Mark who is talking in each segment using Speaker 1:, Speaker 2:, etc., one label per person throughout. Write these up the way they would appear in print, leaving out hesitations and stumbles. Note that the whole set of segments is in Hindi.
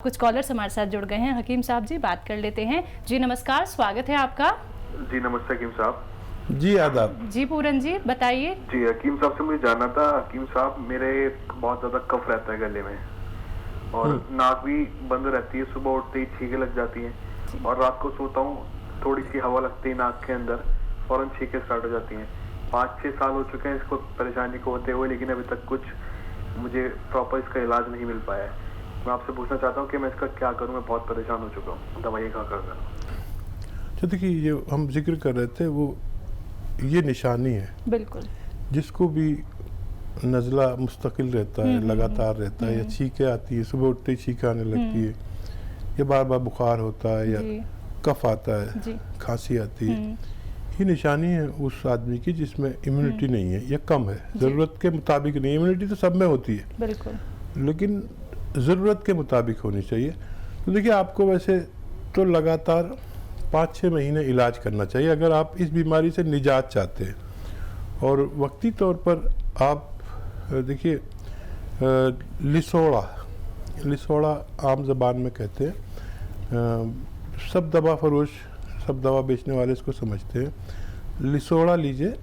Speaker 1: कुछ कॉलर्स हमारे साथ जुड़ गए हैं। हकीम साहब जी, बात कर लेते हैं। जी नमस्कार, स्वागत है आपका।
Speaker 2: जी नमस्ते हकीम साहब।
Speaker 3: जी आदाब।
Speaker 1: जी पूरन जी बताइए।
Speaker 2: जी हकीम साहब से मुझे जानना था। हकीम साहब, मेरे बहुत ज्यादा कफ रहता है गले में और नाक भी बंद रहती है, सुबह उठते ही छींके लग जाती हैं और रात को सोता हूँ थोड़ी सी हवा लगती है नाक के अंदर, फौरन छींके स्टार्ट हो जाती हैं। 5-6 साल हो चुके हैं इसको परेशानी को होते हुए, लेकिन अभी तक कुछ मुझे प्रॉपर इसका इलाज नहीं मिल पाया है। मैं आपसे पूछना चाहता हूँ कि मैं इसका क्या करूँ, मैं बहुत परेशान हो चुका हूँ, दवाई खा कर।
Speaker 3: तो देखिए, ये हम जिक्र कर रहे थे वो ये निशानी है
Speaker 1: बिल्कुल।
Speaker 3: जिसको भी नज़ला मुस्तकिल रहता है, लगातार रहता है, या छींकें आती है, सुबह उठते ही छींकें आने लगती है, या बार बार बुखार होता है, या कफ आता है, खांसी आती है, ये निशानी है उस आदमी की जिसमें इम्यूनिटी नहीं है या कम है, ज़रूरत के मुताबिक नहीं। इम्यूनिटी तो सब में होती है
Speaker 1: बिल्कुल,
Speaker 3: लेकिन ज़रूरत के मुताबिक होनी चाहिए। तो देखिए, आपको वैसे तो लगातार 5-6 महीने इलाज करना चाहिए अगर आप इस बीमारी से निजात चाहते हैं। और वक्ती तौर पर आप देखिए, लिसोड़ा आम ज़बान में कहते हैं, सब दवा फरोश, सब दवा बेचने वाले इसको समझते हैं। लिसोड़ा लीजिए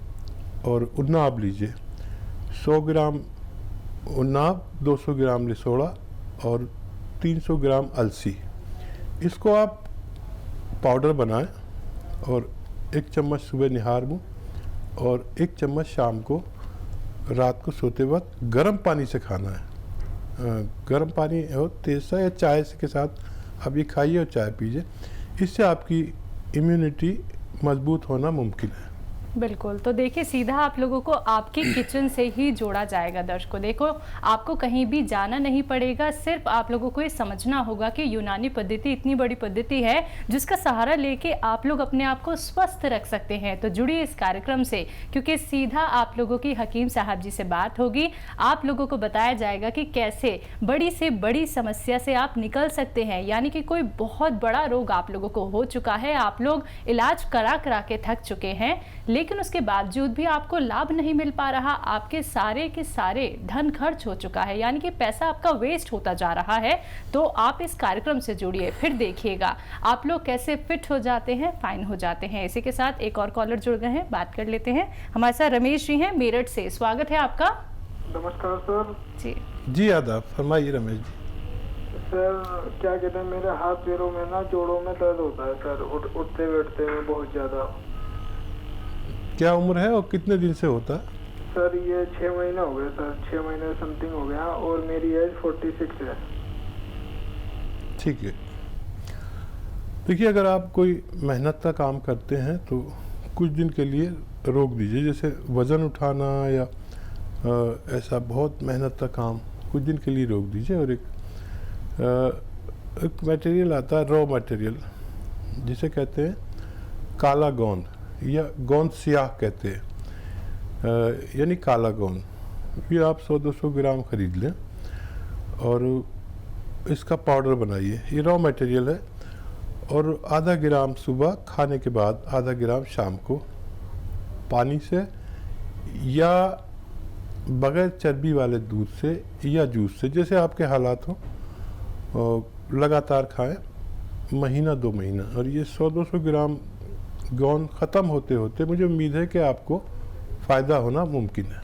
Speaker 3: और उन्नाब लीजिए, 100 ग्राम उन्नाब, 200 ग्राम लिसोड़ा और 300 ग्राम अलसी, इसको आप पाउडर बनाएं और 1 चम्मच सुबह निहार मुँह और 1 चम्मच शाम को रात को सोते वक्त गर्म पानी से खाना है। गर्म पानी हो तेज़ सा या चाय के साथ आप ये खाइए और चाय पीजिए। इससे आपकी इम्यूनिटी मजबूत होना मुमकिन है।
Speaker 1: बिल्कुल। तो देखिए, सीधा आप लोगों को आपके किचन से ही जोड़ा जाएगा। दर्शकों देखो, आपको कहीं भी जाना नहीं पड़ेगा, सिर्फ आप लोगों को ये समझना होगा कि यूनानी पद्धति इतनी बड़ी पद्धति है जिसका सहारा लेके आप लोग अपने आप को स्वस्थ रख सकते हैं। तो जुड़िए इस कार्यक्रम से, क्योंकि सीधा आप लोगों की हकीम साहब जी से बात होगी। आप लोगों को बताया जाएगा कि कैसे बड़ी से बड़ी समस्या से आप निकल सकते हैं। यानी कि कोई बहुत बड़ा रोग आप लोगों को हो चुका है, आप लोग इलाज करा करा के थक चुके हैं, लेकिन उसके बावजूद भी आपको लाभ नहीं मिल पा रहा, आपके सारे के सारे धन खर्च हो चुका है, यानी कि पैसा आपका वेस्ट होता जा रहा है। तो आप इस कार्यक्रम से जुड़िए, फिर देखिएगा आप लोग कैसे फिट हो जाते हैं, फाइन हो जाते हैं। इसी के साथ एक और कॉलर जुड़ गए हैं, बात कर लेते हैं। हमारे साथ रमेश जी हैं मेरठ से, स्वागत है आपका।
Speaker 2: नमस्कार सर।
Speaker 3: जी आदाब, फरमाइए रमेश जी।
Speaker 2: सर क्या कहते हैं, मेरे हाथ पैरों में ना, जोड़ों में दर्द होता है सर, उठते बैठते में बहुत ज्यादा।
Speaker 3: क्या उम्र है और कितने दिन से होता है?
Speaker 2: सर ये 6 महीने हो गए सर, 6 महीने समथिंग हो गया और मेरी एज 46 है।
Speaker 3: ठीक है। देखिए, अगर आप कोई मेहनत का काम करते हैं तो कुछ दिन के लिए रोक दीजिए, जैसे वज़न उठाना या ऐसा बहुत मेहनत का काम कुछ दिन के लिए रोक दीजिए। और एक मटेरियल आता है, रॉ मटेरियल, जिसे कहते हैं काला गोंद या गोंद सियाह कहते हैं, यानी काला गोंद। ये आप 100-200 ग्राम खरीद लें और इसका पाउडर बनाइए। ये रॉ मटेरियल है। और आधा ग्राम सुबह खाने के बाद, आधा ग्राम शाम को पानी से या बगैर चर्बी वाले दूध से या जूस से, जैसे आपके हालात हों, लगातार खाएं, महीना 2 महीना। और ये 100-200 ग्राम गोंद ख़त्म होते होते मुझे उम्मीद है कि आपको फ़ायदा होना मुमकिन है।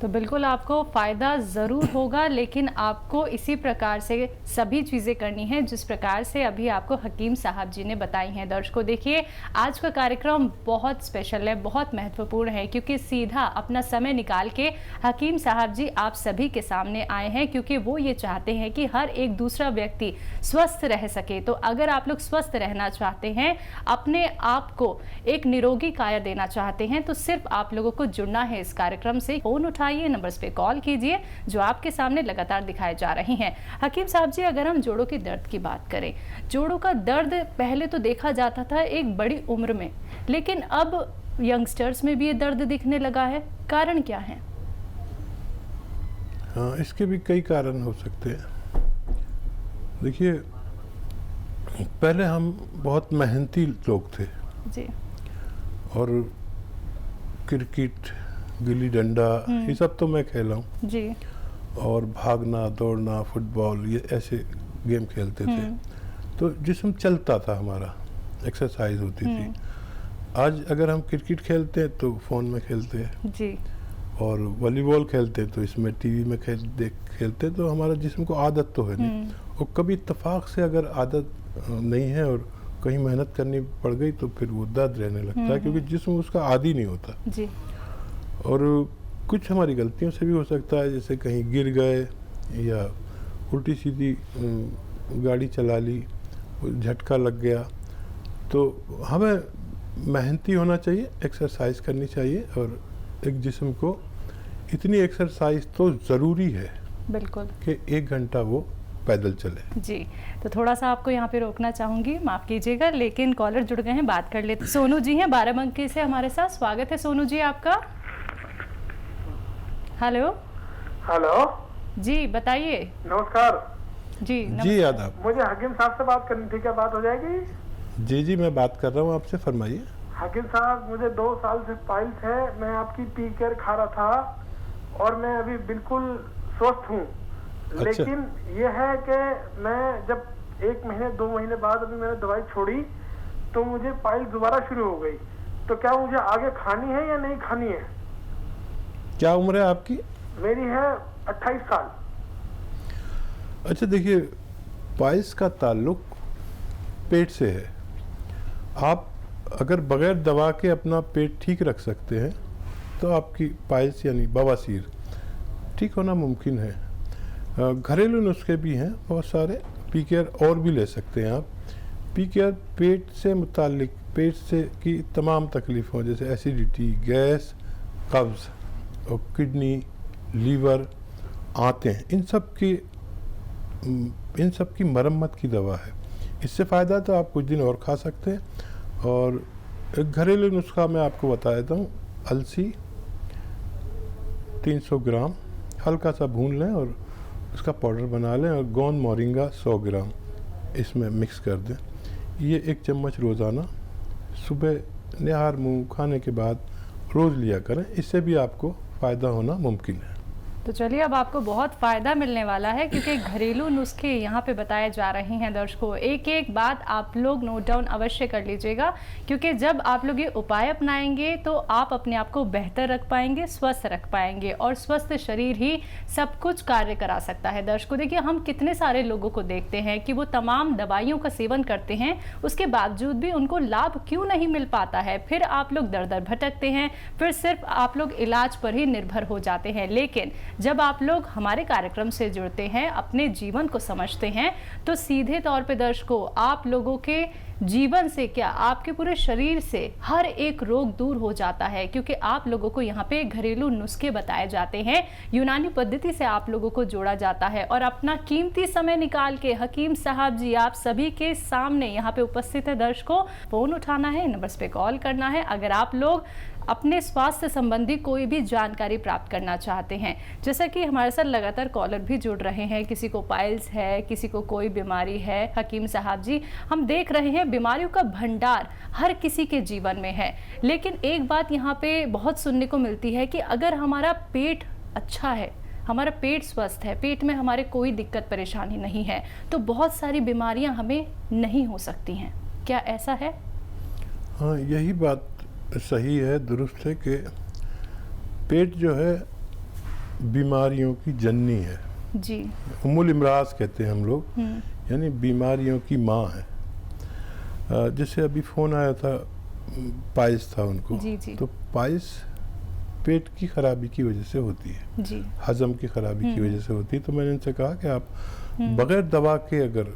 Speaker 1: तो बिल्कुल आपको फ़ायदा ज़रूर होगा, लेकिन आपको इसी प्रकार से सभी चीज़ें करनी है जिस प्रकार से अभी आपको हकीम साहब जी ने बताई हैं। दर्शकों देखिए, आज का कार्यक्रम बहुत स्पेशल है, बहुत महत्वपूर्ण है, क्योंकि सीधा अपना समय निकाल के हकीम साहब जी आप सभी के सामने आए हैं, क्योंकि वो ये चाहते हैं कि हर एक दूसरा व्यक्ति स्वस्थ रह सके। तो अगर आप लोग स्वस्थ रहना चाहते हैं, अपने आप को एक निरोगी काया देना चाहते हैं, तो सिर्फ आप लोगों को जुड़ना है इस कार्यक्रम से। फोन उठाइए, नंबर्स पे कॉल कीजिए जो आपके सामने लगातार दिखाए जा रहे हैं। हकीम साहब जी, अगर हम जोड़ों के दर्द की बात करें, जोड़ों का दर्द पहले तो देखा जाता था एक बड़ी उम्र में, लेकिन अब यंगस्टर्स में भी ये दर्द दिखने लगा है, कारण क्या है?
Speaker 3: हाँ, इसके भी कई कारण हो सकते हैं। देखिए, पहले हम बहुत मेहनती लोग थे
Speaker 1: जी,
Speaker 3: और क्रिकेट, गिल्ली डंडा, ये सब तो मैं खेला हूँ
Speaker 1: जी,
Speaker 3: और भागना दौड़ना, फुटबॉल, ये ऐसे गेम खेलते थे तो जिस्म चलता था, हमारा एक्सरसाइज होती थी। आज अगर हम क्रिकेट खेलते हैं तो फ़ोन में खेलते हैं
Speaker 1: जी।
Speaker 3: और वॉलीबॉल खेलते हैं तो इसमें टीवी में खेलते हैं, तो हमारा जिस्म को आदत तो है नहीं। और कभी इत्तेफाक से अगर आदत नहीं है और कहीं मेहनत करनी पड़ गई तो फिर वो दर्द रहने लगता है, क्योंकि जिस्म उसका आदी नहीं होता।
Speaker 1: जी।
Speaker 3: और कुछ हमारी गलतियों से भी हो सकता है, जैसे कहीं गिर गए या उल्टी सीधी गाड़ी चला ली, झटका लग गया, तो हमें मेहनती होना चाहिए, एक्सरसाइज करनी चाहिए। और एक जिस्म को इतनी एक्सरसाइज तो ज़रूरी है
Speaker 1: बिल्कुल
Speaker 3: कि 1 घंटा वो पैदल चले।
Speaker 1: जी। तो थोड़ा सा आपको यहाँ पे रोकना चाहूँगी, माफ़ कीजिएगा, लेकिन कॉलर जुड़ गए हैं, बात कर लेते। सोनू जी हैं बाराबंकी से हमारे साथ, स्वागत है सोनू जी आपका। हेलो।
Speaker 4: हेलो
Speaker 1: जी बताइए।
Speaker 4: नमस्कार
Speaker 1: जी
Speaker 3: जी आदाब।
Speaker 4: मुझे हकीम साहब से बात करनी थी, क्या बात हो जाएगी?
Speaker 3: जी जी मैं बात कर रहा हूँ आपसे, फरमाइए।
Speaker 4: हकीम साहब मुझे 2 साल से पाइल्स है, मैं आपकी पी केयर खा रहा था और मैं अभी बिल्कुल स्वस्थ हूँ।
Speaker 3: अच्छा।
Speaker 4: लेकिन ये है कि मैं जब 1 महीने 2 महीने बाद अभी मैंने दवाई छोड़ी तो मुझे पाइल्स दोबारा शुरू हो गई। तो क्या मुझे आगे खानी है या नहीं खानी है?
Speaker 3: क्या उम्र है आपकी?
Speaker 4: मेरी है 28 साल।
Speaker 3: अच्छा देखिए, पाइल्स का ताल्लुक पेट से है। आप अगर बगैर दवा के अपना पेट ठीक रख सकते हैं तो आपकी पाइल्स यानी बवासीर ठीक होना मुमकिन है। घरेलू नुस्खे भी हैं बहुत सारे, पी केयर और भी ले सकते हैं आप। पी केयर पेट से मुताल्लिक, पेट से की तमाम तकलीफ़ों जैसे एसिडिटी, गैस, कब्ज़ और किडनी, लीवर, आंतें, इन सब की मरम्मत की दवा है। इससे फ़ायदा तो आप कुछ दिन और खा सकते हैं। और एक घरेलू नुस्खा मैं आपको बता देता हूँ। अलसी 300 ग्राम हल्का सा भून लें और उसका पाउडर बना लें, और गोंद मोरिंगा 100 ग्राम इसमें मिक्स कर दें। ये 1 चम्मच रोज़ाना सुबह निहार मुँह खाने के बाद रोज़ लिया करें, इससे भी आपको फ़ायदा होना मुमकिन है।
Speaker 1: तो चलिए, अब आपको बहुत फ़ायदा मिलने वाला है, क्योंकि घरेलू नुस्खे यहाँ पे बताए जा रहे हैं दर्शकों। एक एक बात आप लोग नोट डाउन अवश्य कर लीजिएगा, क्योंकि जब आप लोग ये उपाय अपनाएंगे तो आप अपने आप को बेहतर रख पाएंगे, स्वस्थ रख पाएंगे, और स्वस्थ शरीर ही सब कुछ कार्य करा सकता है। दर्शकों देखिए, हम कितने सारे लोगों को देखते हैं कि वो तमाम दवाइयों का सेवन करते हैं, उसके बावजूद भी उनको लाभ क्यों नहीं मिल पाता है। फिर आप लोग दर दर भटकते हैं, फिर सिर्फ आप लोग इलाज पर ही निर्भर हो जाते हैं। लेकिन जब आप लोग हमारे कार्यक्रम से जुड़ते हैं, अपने जीवन को समझते हैं, तो सीधे तौर पे दर्शकों आप लोगों के जीवन से क्या, आपके पूरे शरीर से हर एक रोग दूर हो जाता है, क्योंकि आप लोगों को यहाँ पे घरेलू नुस्खे बताए जाते हैं, यूनानी पद्धति से आप लोगों को जोड़ा जाता है। और अपना कीमती समय निकाल के हकीम साहब जी आप सभी के सामने यहाँ पे उपस्थित है। दर्शकों, फोन उठाना है, नंबर्स पे कॉल करना है अगर आप लोग अपने स्वास्थ्य संबंधी कोई भी जानकारी प्राप्त करना चाहते हैं। जैसा कि हमारे साथ लगातार कॉलर भी जुड़ रहे हैं, किसी को पाइल्स है, किसी को कोई बीमारी है। हकीम साहब जी, हम देख रहे हैं बीमारियों का भंडार हर किसी के जीवन में है, लेकिन एक बात यहाँ पे बहुत सुनने को मिलती है कि अगर हमारा पेट अच्छा है, हमारा पेट स्वस्थ है, पेट में हमारे कोई दिक्कत परेशानी नहीं है, तो बहुत सारी बीमारियां हमें नहीं हो सकती हैं। क्या ऐसा है?
Speaker 3: हाँ, यही बात सही है, दुरुस्त है कि पेट जो है बीमारियों की जननी है
Speaker 1: जी।
Speaker 3: उम्मुल इमराज कहते हैं हम लोग, यानी बीमारियों की माँ है। जैसे अभी फ़ोन आया था, पाइल्स था उनको।
Speaker 1: जी जी।
Speaker 3: तो पाइल्स पेट की खराबी की वजह से होती है
Speaker 1: जी।
Speaker 3: हजम की खराबी की वजह से होती है। तो मैंने उनसे कहा कि आप बगैर दवा के अगर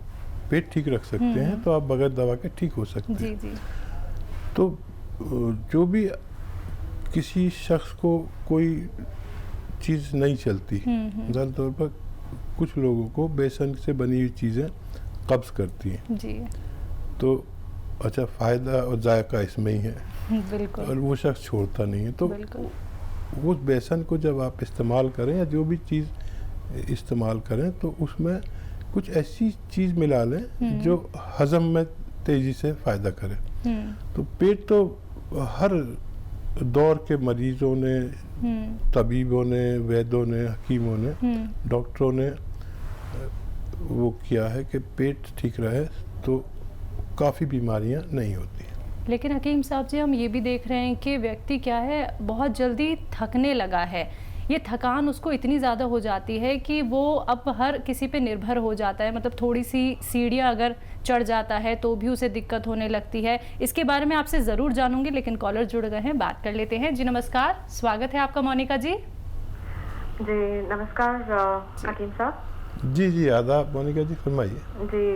Speaker 3: पेट ठीक रख सकते हैं तो आप बगैर दवा के ठीक हो सकते हैं।
Speaker 1: जी जी।
Speaker 3: तो जो भी किसी शख्स को कोई चीज़ नहीं चलती, मिसाल तौर पर कुछ लोगों को बेसन से बनी हुई चीज़ें कब्ज़ करती हैं
Speaker 1: जी।
Speaker 3: तो अच्छा फ़ायदा और जायका इसमें ही है,
Speaker 1: बिल्कुल।
Speaker 3: और वो शख्स छोड़ता नहीं है। तो
Speaker 1: बिल्कुल।
Speaker 3: वो बेसन को जब आप इस्तेमाल करें या जो भी चीज़ इस्तेमाल करें तो उसमें कुछ ऐसी चीज़ मिला लें जो हज़म में तेज़ी से फ़ायदा करे। तो पेट तो हर दौर के मरीज़ों ने, तबीबों ने, वैद्यों ने, हकीमों ने, डॉक्टरों ने वो किया है कि पेट ठीक रहे तो काफ़ी बीमारियां नहीं होती।
Speaker 1: लेकिन हकीम साहब जी, हम ये भी देख रहे हैं कि व्यक्ति क्या है, बहुत जल्दी थकने लगा है। ये थकान उसको इतनी ज़्यादा हो जाती है कि वो अब हर किसी पे निर्भर हो जाता है। मतलब थोड़ी सी सीढ़ियाँ अगर चढ़ जाता है तो भी उसे दिक्कत होने लगती है। इसके बारे में आपसे ज़रूर जानूंगी, लेकिन कॉलर जुड़ गए हैं, बात कर लेते हैं। जी नमस्कार, स्वागत है आपका मोनिका जी।
Speaker 5: जी नमस्कार हकीम साहब।
Speaker 3: जी आदाब मोनिका जी, फरमाइए।
Speaker 5: जी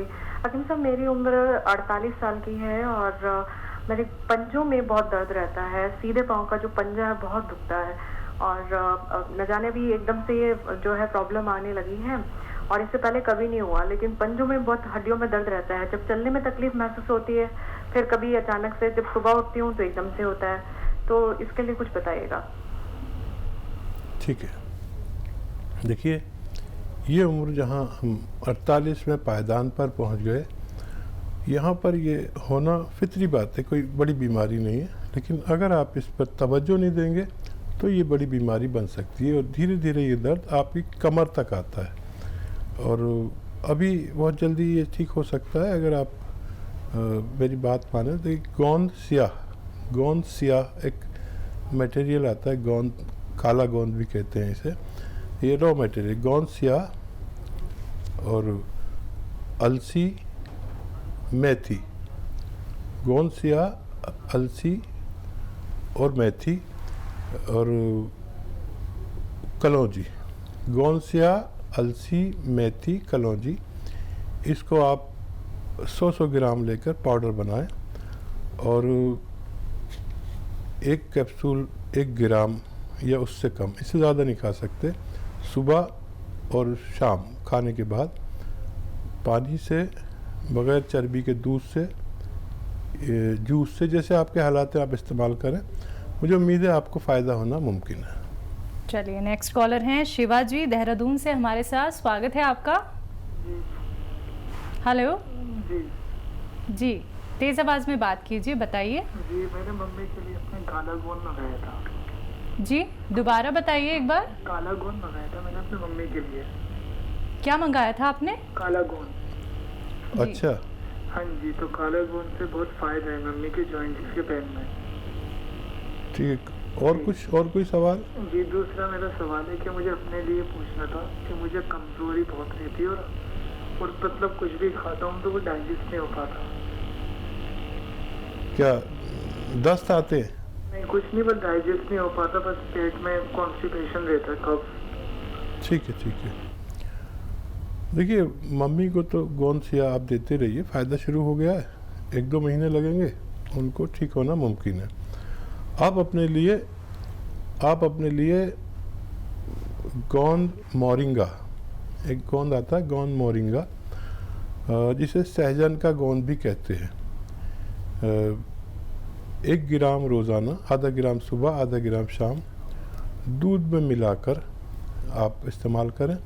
Speaker 5: हकीम साहब, मेरी उम्र 48 साल की है और मेरे पंजों में बहुत दर्द रहता है। सीधे पाँव का जो पंजा है बहुत दुखता है और न जाने भी एकदम से ये जो है प्रॉब्लम आने लगी है और इससे पहले कभी नहीं हुआ। लेकिन पंजों में बहुत हड्डियों में दर्द रहता है। जब चलने में तकलीफ महसूस होती है, फिर कभी अचानक से जब सुबह उठती हूँ तो एकदम से होता है। तो इसके लिए कुछ बताइएगा।
Speaker 3: ठीक है, देखिए ये उम्र जहाँ हम 48 में पायदान पर पहुँच गए, यहाँ पर ये होना फितरी बात है, कोई बड़ी बीमारी नहीं है। लेकिन अगर आप इस पर तवज्जो नहीं देंगे तो ये बड़ी बीमारी बन सकती है और धीरे धीरे ये दर्द आपकी कमर तक आता है और अभी बहुत जल्दी ये ठीक हो सकता है अगर आप मेरी बात माने तो। गोंद सियाह एक मटेरियल आता है, गोंद, काला गोंद भी कहते हैं इसे। ये रॉ मटेरियल गोंद सियाह और अलसी मेथी, गोंद सियाह, अलसी और मेथी और कलौंजी, गोंद सियाह, अलसी, मेथी, कलौंजी, इसको आप 100 ग्राम लेकर पाउडर बनाएं और एक कैप्सूल 1 ग्राम या उससे कम, इससे ज़्यादा नहीं खा सकते, सुबह और शाम खाने के बाद पानी से, बग़ैर चर्बी के दूध से, जूस से, जैसे आपके हालात हैं आप इस्तेमाल करें। मुझे उम्मीद है आपको फ़ायदा होना मुमकिन है।
Speaker 1: चलिए, नेक्स्ट कॉलर हैं शिवा जी देहरादून से हमारे साथ, स्वागत है आपका। हेलो जी, तेज आवाज में बात कीजिए, बताइए।
Speaker 4: जी मैंने मम्मी के लिए अपने काला गोंद मंगाया था।
Speaker 1: जी दोबारा बताइए एक बार।
Speaker 4: काला गोंद मंगाया था मैंने अपनी मम्मी के लिए।
Speaker 1: क्या मंगाया था आपने?
Speaker 4: काला गोंद।
Speaker 3: अच्छा,
Speaker 4: हाँ जी, तो काला गोंद से बहुत फायदा है मम्मी के जॉइंट्स के पैर में।
Speaker 3: ठीक, और कोई सवाल?
Speaker 4: जी दूसरा मेरा सवाल है कि मुझे अपने लिए पूछना था कि मुझे कमजोरी बहुत रहती है और मतलब कुछ भी खाता हूँ तो वो डाइजेस्ट नहीं हो पाता।
Speaker 3: क्या दस्त आते हैं?
Speaker 4: नहीं, कुछ नहीं, बस डाइजेस्ट नहीं हो पाता, बस पेट में कॉन्स्टिपेशन रहता है, कफ।
Speaker 3: ठीक है। देखिए, मम्मी को तो गोंद सियाह आप देते रहिए, फ़ायदा शुरू हो गया है, 1-2 महीने लगेंगे, उनको ठीक होना मुमकिन है। आप अपने लिए गोंद मोरिंगा, एक गोंद आता है गोंद मोरिंगा, जिसे सहजन का गोंद भी कहते हैं, 1 ग्राम रोज़ाना, आधा ग्राम सुबह, आधा ग्राम शाम, दूध में मिलाकर आप इस्तेमाल करें।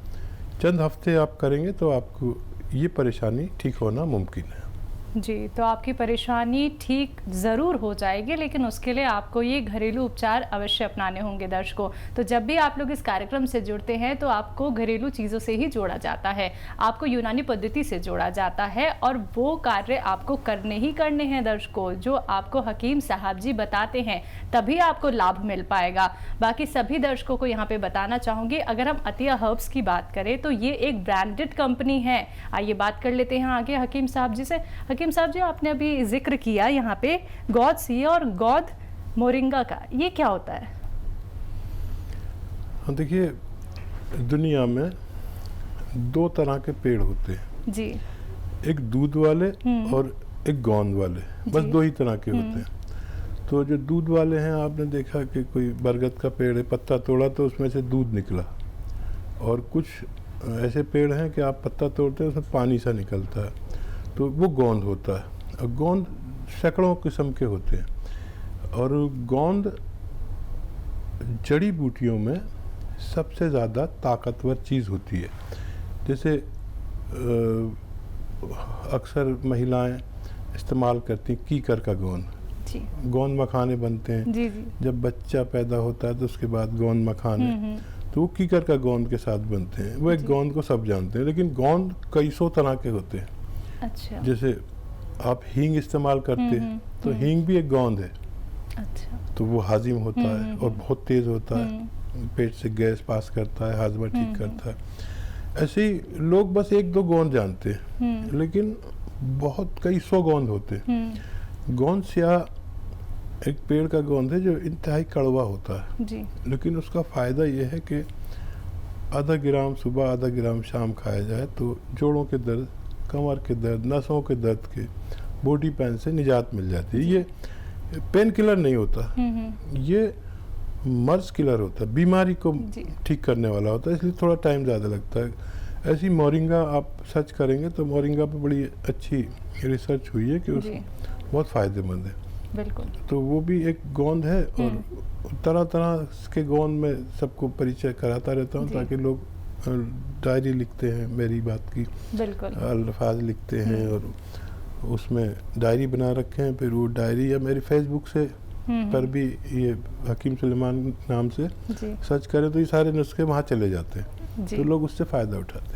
Speaker 3: चंद हफ्ते आप करेंगे तो आपको ये परेशानी ठीक होना मुमकिन है।
Speaker 1: जी, तो आपकी परेशानी ठीक ज़रूर हो जाएगी, लेकिन उसके लिए आपको ये घरेलू उपचार अवश्य अपनाने होंगे दर्शकों। तो जब भी आप लोग इस कार्यक्रम से जुड़ते हैं तो आपको घरेलू चीज़ों से ही जोड़ा जाता है, आपको यूनानी पद्धति से जोड़ा जाता है और वो कार्य आपको करने ही करने हैं दर्शकों, जो आपको हकीम साहब जी बताते हैं, तभी आपको लाभ मिल पाएगा। बाकी सभी दर्शकों को यहाँ पे बताना चाहूँगी, अगर हम अतिया हर्ब्स की बात करें तो ये एक ब्रांडेड कंपनी है। आइए बात कर लेते हैं आगे हकीम साहब जी से। हकीम साहब जी, आपने अभी जिक्र किया यहाँ पे गोंद सियाह और गोंद मोरिंगा का, ये क्या होता है?
Speaker 3: देखिए, दुनिया में 2 तरह के पेड़ होते हैं
Speaker 1: जी,
Speaker 3: एक दूध वाले और एक गोंद वाले, बस 2 ही तरह के होते हैं। तो जो दूध वाले हैं, आपने देखा कि कोई बरगद का पेड़ है, पत्ता तोड़ा तो उसमें से दूध निकला, और कुछ ऐसे पेड़ हैं कि आप पत्ता तोड़ते हैं उसमें पानी सा निकलता है, तो वो गोंद होता है। और गोंद सैकड़ों किस्म के होते हैं, और गोंद जड़ी बूटियों में सबसे ज़्यादा ताकतवर चीज़ होती है। जैसे अक्सर महिलाएं इस्तेमाल करती हैं कीकर का गोंद, गोंद मखाने बनते हैं।
Speaker 1: जी।
Speaker 3: जब बच्चा पैदा होता है तो उसके बाद गोंद मखाने, तो वो कीकर का गोंद के साथ बनते हैं। वो एक
Speaker 1: जी।
Speaker 3: गोंद को सब जानते हैं, लेकिन गोंद कई सौ तरह के होते हैं।
Speaker 1: अच्छा
Speaker 3: जैसे आप हींग इस्तेमाल करते हैं, तो हींग भी एक गोंद है।
Speaker 1: अच्छा
Speaker 3: तो वो हाजिम होता है और बहुत तेज़ होता है, पेट से गैस पास करता है, हाजमा ठीक करता है। ऐसे ही लोग बस एक दो गोंद जानते हैं, लेकिन बहुत कई सौ गोंद होते हैं। गोंद स्याह एक पेड़ का गोंद है जो इंतहाई कड़वा होता है,
Speaker 1: जी
Speaker 3: लेकिन उसका फ़ायदा यह है कि आधा ग्राम सुबह आधा ग्राम शाम खाया जाए तो जोड़ों के दर्द, कमर के दर्द, नसों के दर्द के, बॉडी पेन से निजात मिल जाती है। ये पेन किलर नहीं होता, ये मर्ज किलर होता है, बीमारी को
Speaker 1: जी।
Speaker 3: ठीक करने वाला होता है, इसलिए थोड़ा टाइम ज़्यादा लगता है। ऐसी मोरिंगा आप सर्च करेंगे तो मोरिंगा पे बड़ी अच्छी रिसर्च हुई है कि उस
Speaker 1: जी
Speaker 3: बहुत फ़ायदेमंद है।
Speaker 1: बिल्कुल
Speaker 3: तो वो भी एक गोंद है और तरह तरह के गोंद में सबको परिचय कराता रहता हूँ
Speaker 1: जी।
Speaker 3: ताकि लोग डायरी लिखते हैं मेरी बात की,
Speaker 1: बिल्कुल
Speaker 3: अल्फाज लिखते हैं और उसमें डायरी बना रखे हैं। फिर वो डायरी या मेरी फेसबुक से पर भी ये हकीम सुलेमान नाम से
Speaker 1: जी
Speaker 3: सर्च करें तो ये सारे नुस्खे वहाँ चले जाते हैं,
Speaker 1: जी
Speaker 3: तो लोग उससे फ़ायदा उठाते हैं।